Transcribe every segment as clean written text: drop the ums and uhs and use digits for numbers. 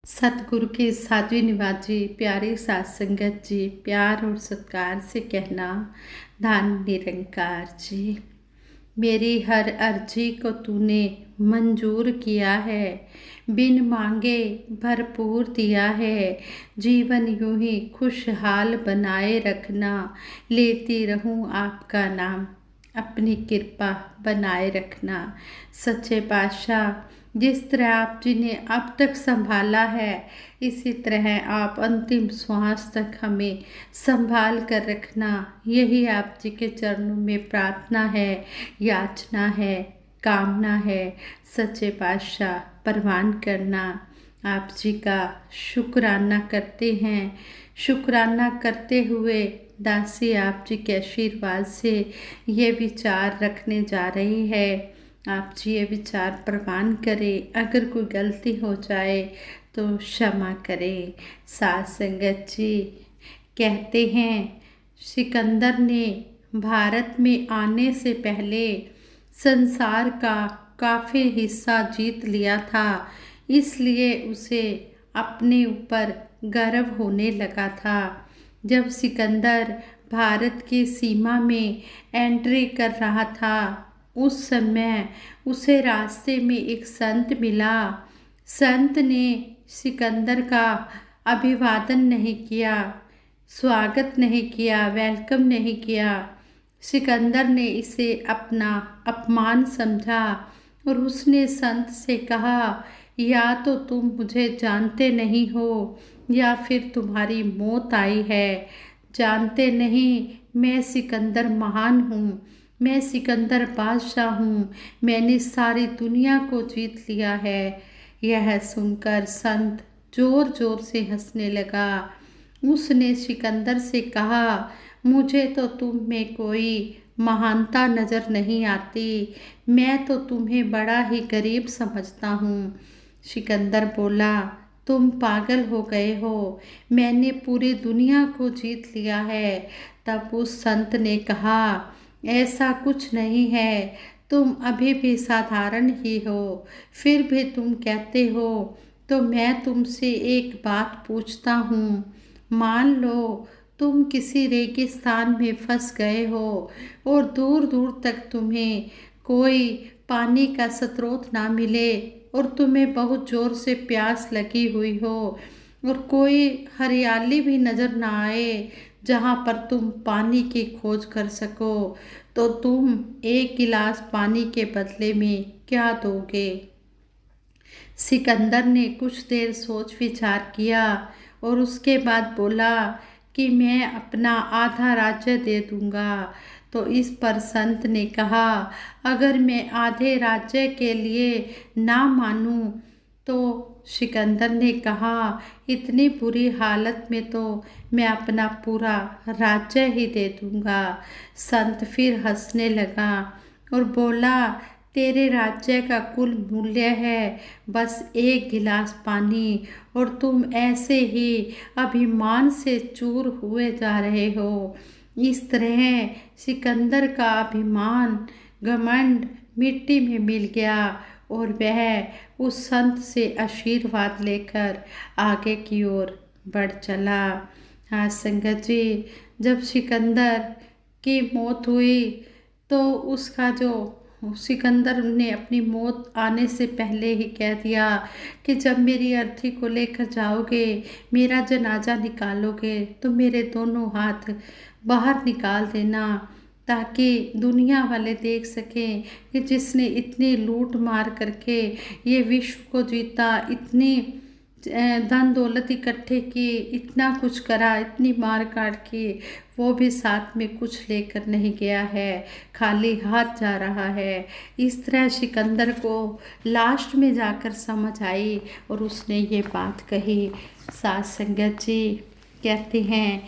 सतगुरु के साध्वी निवास जी, प्यारी सात संगत जी, प्यार और सत्कार से कहना, धन निरंकार जी। मेरी हर अर्जी को तूने मंजूर किया है, बिन मांगे भरपूर दिया है। जीवन यूं ही खुशहाल बनाए रखना, लेती रहूं आपका नाम, अपनी कृपा बनाए रखना। सच्चे पातशाह, जिस तरह आप जी ने अब तक संभाला है, इसी तरह आप अंतिम श्वास तक हमें संभाल कर रखना। यही आप जी के चरणों में प्रार्थना है, याचना है, कामना है। सच्चे पातशाह, परवान करना। आप जी का शुक्राना करते हैं। शुक्राना करते हुए दासी आप जी के आशीर्वाद से ये विचार रखने जा रही है। आप जी ये विचार प्रवान करें। अगर कोई गलती हो जाए तो क्षमा करें। सात संगत जी कहते हैं, सिकंदर ने भारत में आने से पहले संसार का काफ़ी हिस्सा जीत लिया था, इसलिए उसे अपने ऊपर गर्व होने लगा था। जब सिकंदर भारत की सीमा में एंट्री कर रहा था, उस समय उसे रास्ते में एक संत मिला। संत ने सिकंदर का अभिवादन नहीं किया, स्वागत नहीं किया, वेलकम नहीं किया। सिकंदर ने इसे अपना अपमान समझा और उसने संत से कहा, या तो तुम मुझे जानते नहीं हो या फिर तुम्हारी मौत आई है। जानते नहीं, मैं सिकंदर महान हूँ, मैं सिकंदर बादशाह हूँ, मैंने सारी दुनिया को जीत लिया है। यह सुनकर संत जोर जोर से हंसने लगा। उसने सिकंदर से कहा, मुझे तो तुम में कोई महानता नज़र नहीं आती, मैं तो तुम्हें बड़ा ही गरीब समझता हूँ। सिकंदर बोला, तुम पागल हो गए हो, मैंने पूरी दुनिया को जीत लिया है। तब उस संत ने कहा, ऐसा कुछ नहीं है, तुम अभी भी साधारण ही हो, फिर भी तुम कहते हो तो मैं तुमसे एक बात पूछता हूँ। मान लो तुम किसी रेगिस्तान में फंस गए हो और दूर दूर तक तुम्हें कोई पानी का स्रोत ना मिले और तुम्हें बहुत ज़ोर से प्यास लगी हुई हो और कोई हरियाली भी नज़र ना आए जहाँ पर तुम पानी की खोज कर सको, तो तुम एक गिलास पानी के बदले में क्या दोगे? सिकंदर ने कुछ देर सोच विचार किया और उसके बाद बोला कि मैं अपना आधा राज्य दे दूंगा। तो इस पर संत ने कहा, अगर मैं आधे राज्य के लिए ना मानूं तो? सिकंदर ने कहा, इतनी बुरी हालत में तो मैं अपना पूरा राज्य ही दे दूंगा। संत फिर हंसने लगा और बोला, तेरे राज्य का कुल मूल्य है बस एक गिलास पानी और तुम ऐसे ही अभिमान से चूर हुए जा रहे हो। इस तरह सिकंदर का अभिमान, घमंड मिट्टी में मिल गया और वह उस संत से आशीर्वाद लेकर आगे की ओर बढ़ चला। हाँ संगत जी, जब सिकंदर की मौत हुई तो उसका जो सिकंदर ने अपनी मौत आने से पहले ही कह दिया कि जब मेरी अर्थी को लेकर जाओगे, मेरा जनाजा निकालोगे, तो मेरे दोनों हाथ बाहर निकाल देना, ताकि दुनिया वाले देख सकें कि जिसने इतनी लूट मार करके ये विश्व को जीता, इतनी धन दौलत इकट्ठे की, इतना कुछ करा, इतनी मार काट की, वो भी साथ में कुछ लेकर नहीं गया है, खाली हाथ जा रहा है। इस तरह सिकंदर को लास्ट में जाकर समझ आई और उसने ये बात कही। सात संगत जी कहते हैं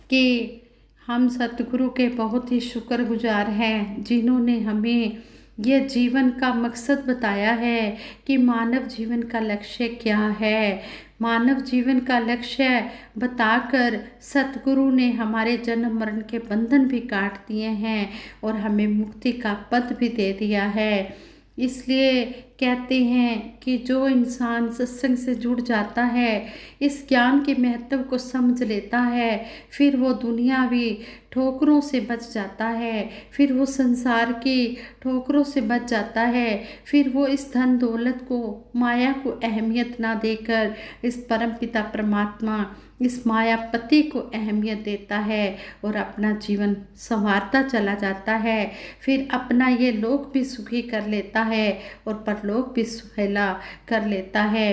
कि हम सतगुरु के बहुत ही शुक्रगुजार हैं, जिन्होंने हमें यह जीवन का मकसद बताया है कि मानव जीवन का लक्ष्य क्या है। मानव जीवन का लक्ष्य बताकर सतगुरु ने हमारे जन्म मरण के बंधन भी काट दिए हैं और हमें मुक्ति का पथ भी दे दिया है। इसलिए कहते हैं कि जो इंसान सत्संग से जुड़ जाता है, इस ज्ञान के महत्व को समझ लेता है, फिर वो दुनियावी ठोकरों से बच जाता है, फिर वो संसार की ठोकरों से बच जाता है, फिर वो इस धन दौलत को, माया को अहमियत ना देकर इस परमपिता परमात्मा, इस मायापति को अहमियत देता है और अपना जीवन संवारता चला जाता है। फिर अपना ये लोक भी सुखी कर लेता है और परलोक भी सुहेला कर लेता है।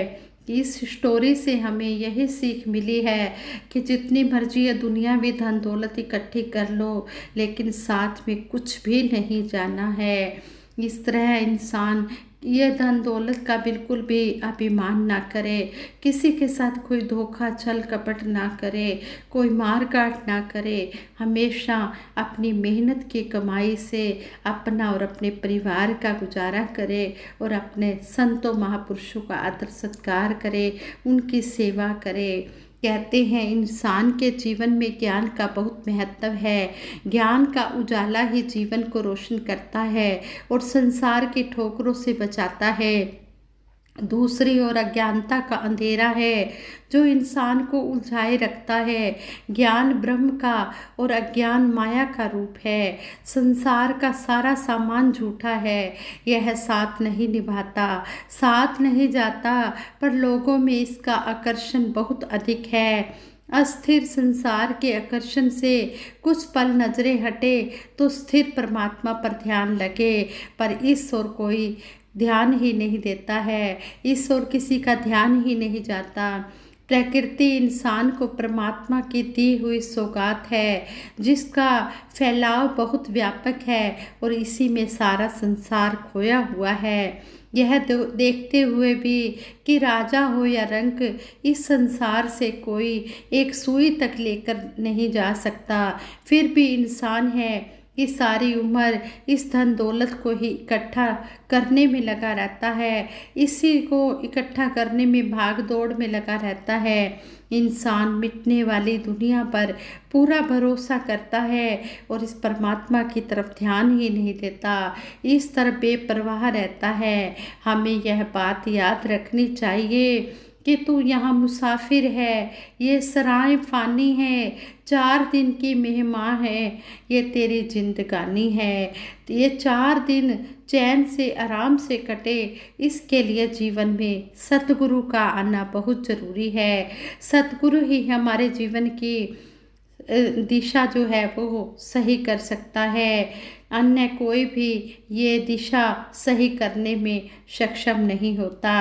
इस स्टोरी से हमें यही सीख मिली है कि जितनी मर्जी ये दुनियावी धन दौलत इकट्ठी कर लो, लेकिन साथ में कुछ भी नहीं जाना है। इस तरह इंसान ये धन दौलत का बिल्कुल भी अभिमान ना करे, किसी के साथ कोई धोखा छल कपट ना करे, कोई मार काट ना करे, हमेशा अपनी मेहनत की कमाई से अपना और अपने परिवार का गुजारा करे और अपने संतों महापुरुषों का आदर सत्कार करे, उनकी सेवा करे। कहते हैं इंसान के जीवन में ज्ञान का बहुत महत्व है। ज्ञान का उजाला ही जीवन को रोशन करता है और संसार की ठोकरों से बचाता है। दूसरी ओर अज्ञानता का अंधेरा है जो इंसान को उलझाए रखता है। ज्ञान ब्रह्म का और अज्ञान माया का रूप है। संसार का सारा सामान झूठा है, यह साथ नहीं निभाता, साथ नहीं जाता, पर लोगों में इसका आकर्षण बहुत अधिक है। अस्थिर संसार के आकर्षण से कुछ पल नजरें हटे तो स्थिर परमात्मा पर ध्यान लगे, पर इस ओर कोई ध्यान ही नहीं देता है, इस ओर किसी का ध्यान ही नहीं जाता। प्रकृति इंसान को परमात्मा की दी हुई सौगात है, जिसका फैलाव बहुत व्यापक है और इसी में सारा संसार खोया हुआ है। यह देखते हुए भी कि राजा हो या रंक, इस संसार से कोई एक सुई तक लेकर नहीं जा सकता, फिर भी इंसान है कि सारी उम्र इस धन दौलत को ही इकट्ठा करने में लगा रहता है, इसी को इकट्ठा करने में भाग दौड़ में लगा रहता है। इंसान मिटने वाली दुनिया पर पूरा भरोसा करता है और इस परमात्मा की तरफ ध्यान ही नहीं देता, इस तरह बेपरवाह रहता है। हमें यह बात याद रखनी चाहिए कि तू यहाँ मुसाफिर है, ये सराय फ़ानी है, 4 दिन की मेहमान है, ये तेरी जिंदगानी है। ये 4 दिन चैन से आराम से कटे, इसके लिए जीवन में सतगुरु का आना बहुत ज़रूरी है। सतगुरु ही हमारे जीवन की दिशा जो है वो सही कर सकता है, अन्य कोई भी ये दिशा सही करने में सक्षम नहीं होता।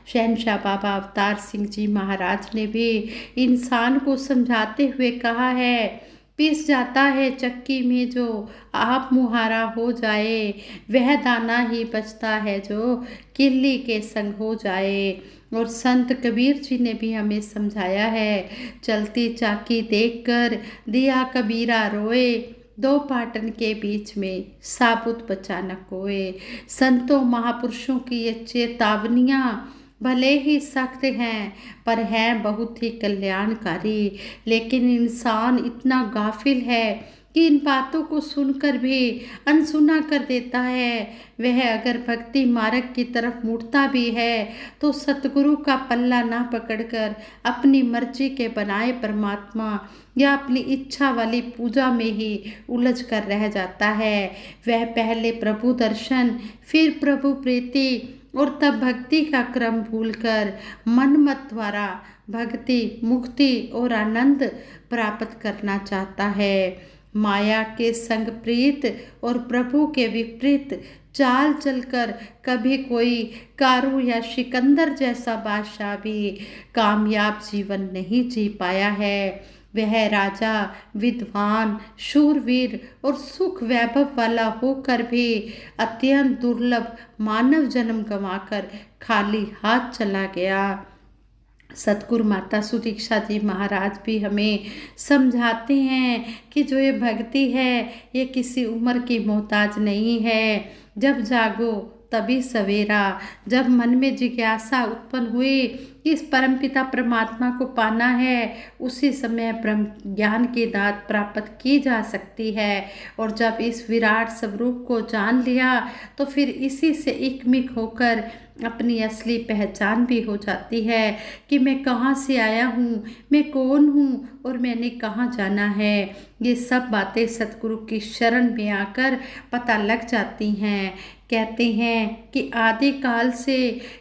शहंशाह बाबा अवतार सिंह जी महाराज ने भी इंसान को समझाते हुए कहा है, पिस जाता है चक्की में जो आप मुहारा हो जाए, वह दाना ही बचता है जो किल्ली के संग हो जाए। और संत कबीर जी ने भी हमें समझाया है, चलती चाकी देखकर दिया कबीरा रोए, 2 पाटन के बीच में साबुत बचा न कोए। संतों महापुरुषों की ये चेतावनियाँ भले ही सख्त हैं पर हैं बहुत ही कल्याणकारी, लेकिन इंसान इतना गाफिल है कि इन बातों को सुनकर भी अनसुना कर देता है। वह अगर भक्ति मार्ग की तरफ मुड़ता भी है तो सतगुरु का पल्ला ना पकड़कर अपनी मर्जी के बनाए परमात्मा या अपनी इच्छा वाली पूजा में ही उलझ कर रह जाता है। वह पहले प्रभु दर्शन, फिर प्रभु प्रीति और तब भक्ति का क्रम भूलकर मनमत द्वारा भक्ति, मुक्ति और आनंद प्राप्त करना चाहता है। माया के संग प्रीत और प्रभु के विपरीत चाल चलकर कभी कोई कारू या सिकंदर जैसा बादशाह भी कामयाब जीवन नहीं जी पाया है। वह राजा, विद्वान, शूरवीर और सुख वैभव वाला होकर भी अत्यंत दुर्लभ मानव जन्म गंवाकर खाली हाथ चला गया। सतगुरु माता सुदीक्षा जी महाराज भी हमें समझाते हैं कि जो ये भक्ति है ये किसी उम्र की मोहताज नहीं है। जब जागो तभी सवेरा, जब मन में जिज्ञासा उत्पन्न हुई कि इस परमपिता परमात्मा को पाना है, उसी समय ब्रह्म ज्ञान की दात प्राप्त की जा सकती है। और जब इस विराट स्वरूप को जान लिया तो फिर इसी से एकमिक होकर अपनी असली पहचान भी हो जाती है कि मैं कहाँ से आया हूँ, मैं कौन हूँ और मैंने कहाँ जाना है। ये सब बातें सतगुरु की शरण में आकर पता लग जाती हैं। कहते हैं कि आदिकाल से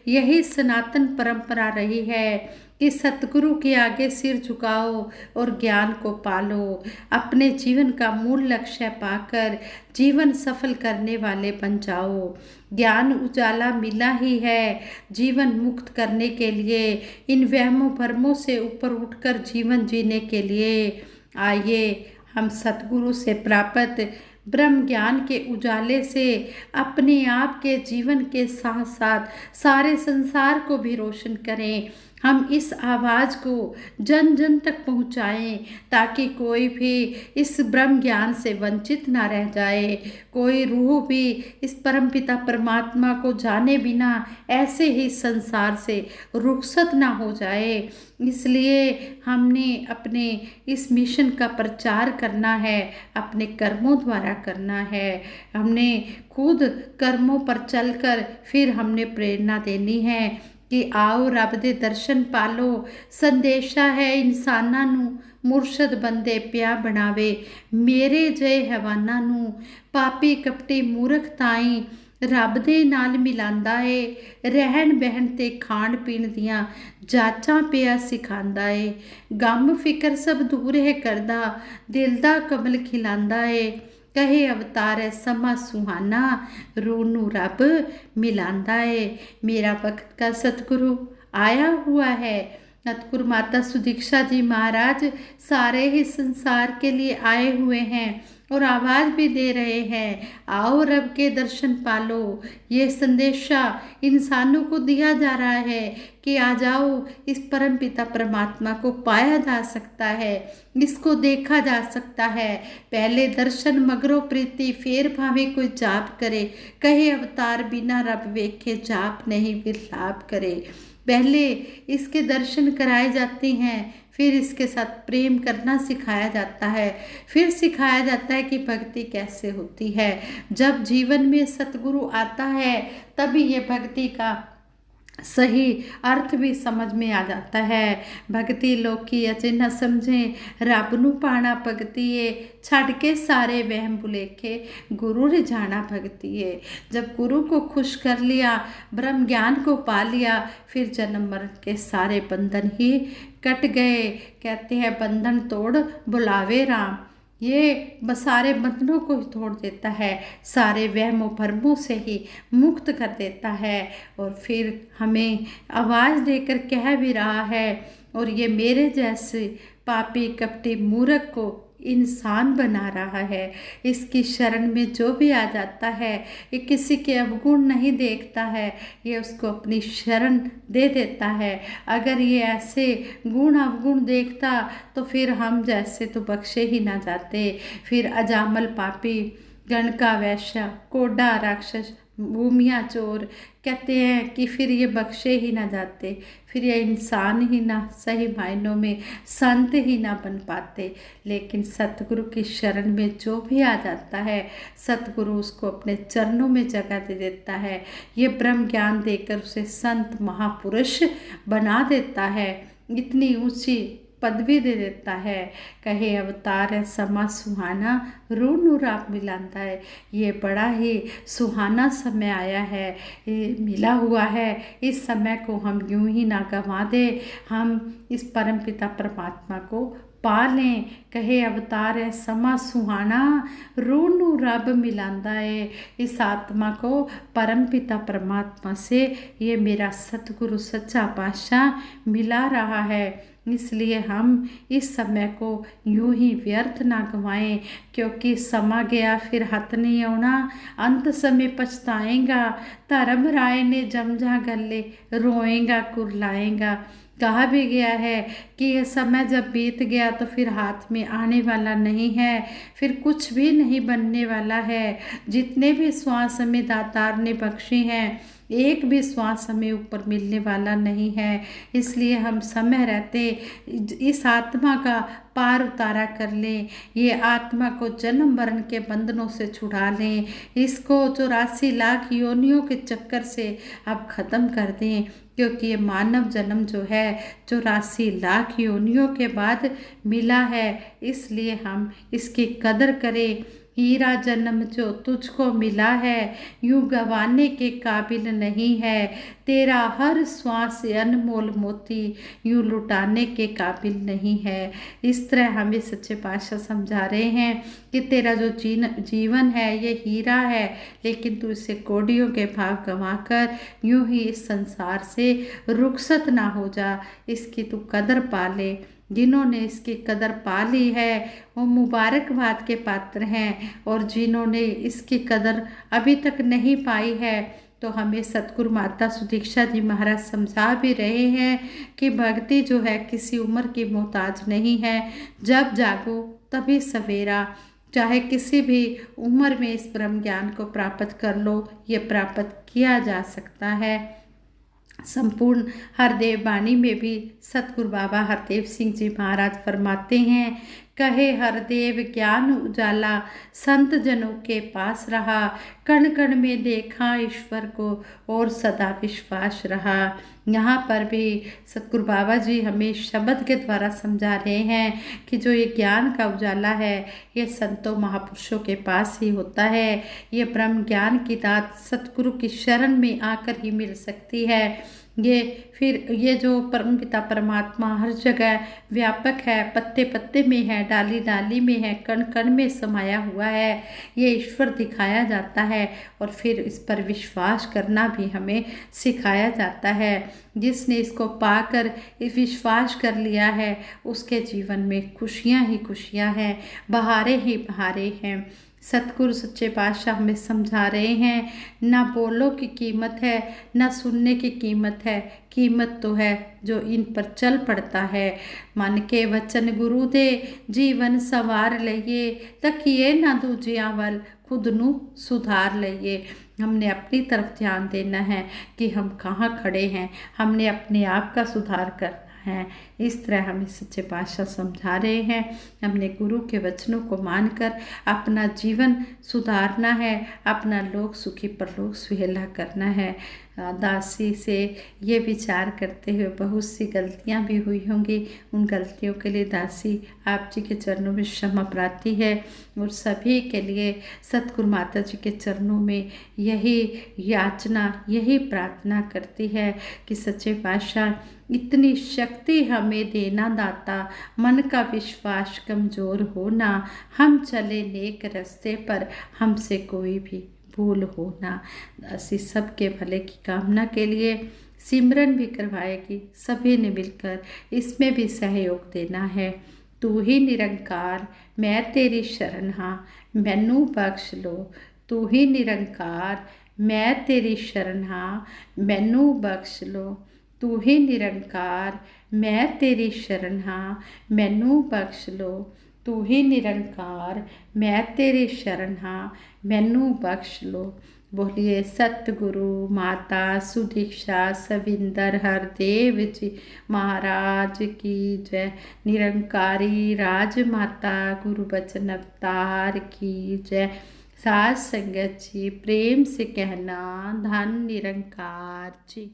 यही सनातन परंपरा रही है कि सतगुरु के आगे सिर झुकाओ और ज्ञान को पालो। अपने जीवन का मूल लक्ष्य पाकर जीवन सफल करने वाले बन जाओ। ज्ञान उजाला मिला ही है जीवन मुक्त करने के लिए, इन वहमों भरमों से ऊपर उठकर जीवन जीने के लिए। आइए हम सतगुरु से प्राप्त ब्रह्म ज्ञान के उजाले से अपने आप के जीवन के साथ साथ सारे संसार को भी रोशन करें। हम इस आवाज़ को जन जन तक पहुँचाएं ताकि कोई भी इस ब्रह्म ज्ञान से वंचित ना रह जाए, कोई रूह भी इस परमपिता परमात्मा को जाने बिना ऐसे ही संसार से रुखसत ना हो जाए। इसलिए हमने अपने इस मिशन का प्रचार करना है, अपने कर्मों द्वारा करना है। हमने खुद कर्मों पर चलकर फिर हमने प्रेरणा देनी है कि आओ रब दे दर्शन पालो। संदेशा है इंसानां नू मुरशद बंदे पिया बनावे, मेरे जय हैवाना नू पापी कपटी मूर्ख ताई रब दे नाल मिलांदा है। रहन बहन ते खाण पीण दियां जाचां पिया सिखांदा है, गम फिकर सब दूर है करदा, दिल दा कमल खिलांदा है। कहे अवतार है समा सुहाना, रूह नू रब मिलांदा है। मेरा वक्त का सतगुरु आया हुआ है। सतगुरु माता सुदीक्षा जी महाराज सारे ही संसार के लिए आए हुए हैं और आवाज़ भी दे रहे हैं, आओ रब के दर्शन पालो। ये संदेशा इंसानों को दिया जा रहा है कि आ जाओ, इस परम पिता परमात्मा को पाया जा सकता है, इसको देखा जा सकता है। पहले दर्शन मगरो प्रीति, फिर भावे कोई जाप करे, कहे अवतार बिना रब वेखे जाप नहीं विलाप करे। पहले इसके दर्शन कराए जाते हैं, फिर इसके साथ प्रेम करना सिखाया जाता है, फिर सिखाया जाता है कि भक्ति कैसे होती है। जब जीवन में सतगुरु आता है तभी ये भक्ति का सही अर्थ भी समझ में आ जाता है। भगती लोकी अचे न समझे, रब नू पाना भगतीए, छड़ के सारे वहम भुलेखे, गुरु रे जाना भगतीए। जब गुरु को खुश कर लिया, ब्रह्म ज्ञान को पा लिया, फिर जन्म मरण के सारे बंधन ही कट गए। कहते हैं बंधन तोड़ बुलावे राम, ये सारे बंधनों को ही तोड़ देता है, सारे वहमों भरमों से ही मुक्त कर देता है। और फिर हमें आवाज़ देकर कह भी रहा है, और ये मेरे जैसे पापी कपटी मूर्ख को इंसान बना रहा है। इसकी शरण में जो भी आ जाता है, ये किसी के अवगुण नहीं देखता है, ये उसको अपनी शरण दे देता है। अगर ये ऐसे गुण अवगुण देखता तो फिर हम जैसे तो बख्शे ही ना जाते। फिर अजामल पापी, गणका वैश्य, कोडा राक्षस, भूमिया चोर, कहते हैं कि फिर ये बख्शे ही ना जाते, फिर ये इंसान ही ना सही मायनों में संत ही ना बन पाते। लेकिन सतगुरु की शरण में जो भी आ जाता है, सतगुरु उसको अपने चरणों में जगह दे देता है। ये ब्रह्म ज्ञान देकर उसे संत महापुरुष बना देता है, इतनी ऊंची पदवी दे देता है। कहे अवतार है समा सुहाना, रूह नू रब मिलांदा है। ये बड़ा ही सुहाना समय आया है, ये मिला हुआ है। इस समय को हम यूं ही ना गंवा दे, हम इस परम पिता परमात्मा को पा लें। कहे अवतार है समा सुहाना, रूह नू रब मिलांदा है। इस आत्मा को परम पिता परमात्मा से ये मेरा सतगुरु सच्चा पातशाह मिला रहा है। इसलिए हम इस समय को यूं ही व्यर्थ ना गंवाएं, क्योंकि समा गया फिर हथ नहीं आना, अंत समय पछताएगा। धर्म राय ने जमझा गले, रोएगा कुरलाएगा। कहा भी गया है कि यह समय जब बीत गया तो फिर हाथ में आने वाला नहीं है, फिर कुछ भी नहीं बनने वाला है। जितने भी श्वास हमें दातार ने बख्शे हैं, एक भी श्वास हमें ऊपर मिलने वाला नहीं है। इसलिए हम समय रहते इस आत्मा का पार उतारा कर लें, ये आत्मा को जन्म मरण के बंधनों से छुड़ा लें, इसको 84 लाख योनियों के चक्कर से अब ख़त्म कर दें। क्योंकि ये मानव जन्म जो है 84 लाख योनियों के बाद मिला है, इसलिए हम इसकी कदर करें। हीरा जन्म जो तुझको मिला है, यूं गंवाने के काबिल नहीं है। तेरा हर श्वास अनमोल मोती यूं लुटाने के काबिल नहीं है। इस तरह हमें सच्चे पातशाह समझा रहे हैं कि तेरा जो जीवन है ये हीरा है, लेकिन तू इसे कौड़ियों के भाव गंवाकर यूं ही इस संसार से रुखसत ना हो जा। इसकी तू कदर पा ले। जिन्होंने इसकी कदर पा ली है वो मुबारकबाद के पात्र हैं, और जिन्होंने इसकी कदर अभी तक नहीं पाई है तो हमें सतगुरु माता सुदीक्षा जी महाराज समझा भी रहे हैं कि भक्ति जो है किसी उम्र की मोहताज नहीं है। जब जागो तभी सवेरा। चाहे किसी भी उम्र में इस ब्रह्म ज्ञान को प्राप्त कर लो, ये प्राप्त किया जा सकता है। संपूर्ण हरदेव वाणी में भी सतगुरु बाबा हरदेव सिंह जी महाराज फरमाते हैं, कहे हरदेव ज्ञान उजाला संत जनों के पास रहा, कण कण में देखा ईश्वर को और सदा विश्वास रहा। यहाँ पर भी सतगुरु बाबा जी हमें शब्द के द्वारा समझा रहे हैं कि जो ये ज्ञान का उजाला है ये संतों महापुरुषों के पास ही होता है। ये ब्रह्म ज्ञान की दात सतगुरु की शरण में आकर ही मिल सकती है। ये जो परम पिता परमात्मा हर जगह व्यापक है, पत्ते पत्ते में है, डाली डाली में है, कण कण में समाया हुआ है, ये ईश्वर दिखाया जाता है और फिर इस पर विश्वास करना भी हमें सिखाया जाता है। जिसने इसको पाकर विश्वास कर लिया है उसके जीवन में खुशियाँ ही खुशियाँ हैं, बहारें ही बहारें हैं। सतगुरु सच्चे पातशाह हमें समझा रहे हैं, ना बोलो की कीमत है ना सुनने की कीमत है, कीमत तो है जो इन पर चल पड़ता है। मन के वचन गुरु दे जीवन सवार लइए, तकिए ना दूजियां वल खुद नू सुधार लइए। हमने अपनी तरफ ध्यान देना है कि हम कहाँ खड़े हैं, हमने अपने आप का सुधार करना है। इस तरह हमें सच्चे पातशाह समझा रहे हैं। हमने गुरु के वचनों को मानकर अपना जीवन सुधारना है, अपना लोक सुखी परलोक सुहेला करना है। दासी से ये विचार करते हुए बहुत सी गलतियां भी हुई होंगी, उन गलतियों के लिए दासी आप जी के चरणों में क्षमा प्रार्थी है और सभी के लिए सतगुरु माता जी के चरणों में यही याचना यही प्रार्थना करती है कि सच्चे पातशाह इतनी शक्ति हमें देना दाता, मन का विश्वास कमज़ोर हो ना, हम चले नेक रास्ते पर हमसे कोई भी भूल हो ना। ऐसी सबके भले की कामना के लिए सिमरन भी करवाएगी, सभी ने मिलकर इसमें भी सहयोग देना है। तू ही निरंकार मैं तेरी शरण हाँ, मैनू बख्श लो। तू ही निरंकार मैं तेरी शरण हाँ, मैनू बख्श लो। तू ही निरंकार मैं तेरी शरण हाँ, मैनू बख्श लो। तू ही निरंकार मैं तेरी शरण हाँ, मैनू बख्श लो। बोलिए सतगुरु माता सुदीक्षा सविंदर हरदेव जी महाराज की जय। निरंकारी राजमाता गुरु बचन अवतार की जय। साथ संगत जी प्रेम से कहना धन निरंकार जी।